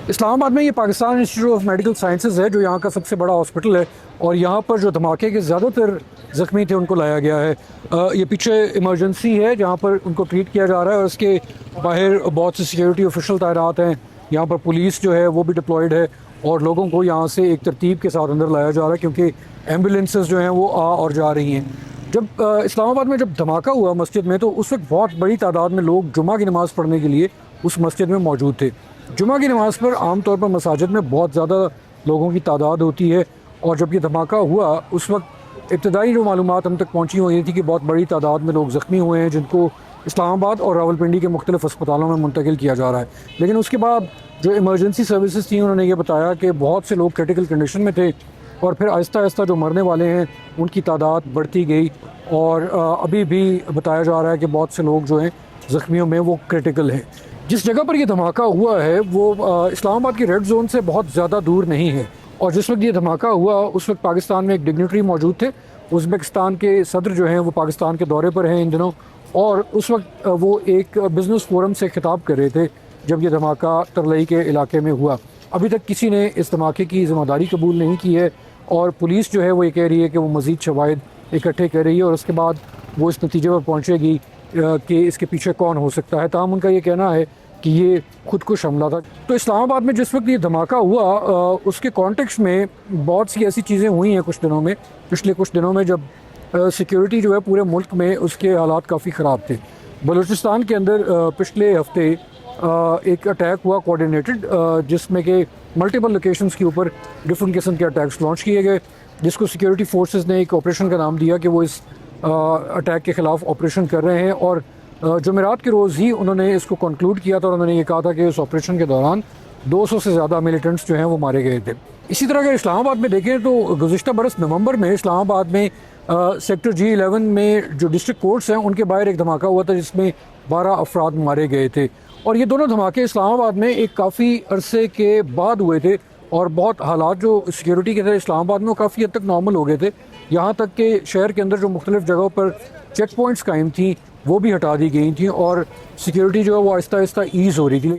इस्लामाबाद में ये Pakistan institute of medical sciences है जो यहाँ का सबसे बड़ा हॉस्पिटल है और यहाँ पर जो धमाके के ज़्यादातर ज़ख्मी थे उनको लाया गया है। ये पीछे इमरजेंसी है जहाँ पर उनको ट्रीट किया जा रहा है और इसके बाहर बहुत से सिक्योरिटी ऑफिशियल तैनात हैं। यहाँ पर पुलिस जो है वो भी डिप्लॉयड है और लोगों को यहाँ से एक तरतीब के साथ अंदर लाया जा रहा है क्योंकि एम्बुलेंसेज जो हैं वो आ और जा रही हैं। जब इस्लामाबाद में जब धमाका हुआ मस्जिद में तो उस वक्त बहुत बड़ी तादाद में लोग जुमा की नमाज़ पढ़ने के लिए उस मस्जिद में मौजूद थे। जुमा की नमाज़ पर आमतौर पर मसाजिद में बहुत ज़्यादा लोगों की तादाद होती है और जब ये धमाका हुआ उस वक्त इब्तदाई जो मालूमात हम तक पहुँची हुई थी कि बहुत बड़ी तादाद में लोग ज़ख्मी हुए हैं जिनको इस्लामाबाद और रावलपिंडी के मुख्तलिफ अस्पतालों में मुंतकिल किया जा रहा है। लेकिन उसके बाद जो इमरजेंसी सर्विसेज थी उन्होंने ये बताया कि बहुत से लोग क्रिटिकल कंडीशन में थे और फिर आहिस्ता आहिस्ता जो मरने वाले हैं उनकी तादाद बढ़ती गई और अभी भी बताया जा रहा है कि बहुत से लोग जो हैं ज़ख्मियों में वो क्रिटिकल हैं। जिस जगह पर ये धमाका हुआ है वो इस्लामाबाद की रेड जोन से बहुत ज़्यादा दूर नहीं है और जिस वक्त ये धमाका हुआ उस वक्त पाकिस्तान में एक डिग्निटरी मौजूद थे। उज़्बेकिस्तान के सदर जो हैं वो पाकिस्तान के दौरे पर हैं इन दिनों और उस वक्त वो एक बिज़नेस फोरम से खिताब कर रहे थे जब ये धमाका तरलई के इलाके में हुआ। अभी तक किसी ने इस धमाके की ज़िम्मेदारी कबूल नहीं की है और पुलिस जो है वो ये कह रही है कि वो मज़ीद शवाहिद इकट्ठे कर रही है और उसके बाद वो इस नतीजे पर पहुँचेगी कि इसके पीछे कौन हो सकता है। ताहम उनका ये कहना है कि ये खुदकुश हमला था। तो इस्लामाबाद में जिस वक्त ये धमाका हुआ उसके कॉन्टेक्स्ट में बहुत सी ऐसी चीज़ें हुई हैं पिछले कुछ दिनों में जब सिक्योरिटी जो है पूरे मुल्क में उसके हालात काफ़ी ख़राब थे। बलूचिस्तान के अंदर पिछले हफ्ते एक अटैक हुआ कोऑर्डिनेटेड जिसमें कि मल्टीपल लोकेशंस के ऊपर डिफरेंट किस्म के अटैक्स लॉन्च किए गए जिसको सिक्योरिटी फोर्सेस ने एक ऑपरेशन का नाम दिया कि वो इस अटैक के ख़िलाफ़ ऑपरेशन कर रहे हैं और जुमेरात के रोज़ ही उन्होंने इसको कंक्लूड किया था और उन्होंने ये कहा था कि इस ऑपरेशन के दौरान 200 से ज़्यादा मिलिटेंट्स जो हैं वो मारे गए थे। इसी तरह अगर इस्लामाबाद में देखें तो गुज़िश्ता बरस नवंबर में इस्लामाबाद में सेक्टर G11 में जो डिस्ट्रिक्ट कोर्ट्स हैं उनके बाहर एक धमाका हुआ था जिसमें 12 अफराद मारे गए थे और ये दोनों धमाके इस्लामाबाद में एक काफ़ी अरसे के बाद हुए थे और बहुत हालात जो सिक्योरिटी के थे इस्लामाबाद में वो काफ़ी हद तक नॉर्मल हो गए थे। यहाँ तक कि शहर के अंदर जो मुख्तलिफ जगहों पर चेक पॉइंट्स कायम थी वो भी हटा दी गई थी और सिक्योरिटी जो है वो आहिस्ता आहिस्ता ईज़ हो रही थी।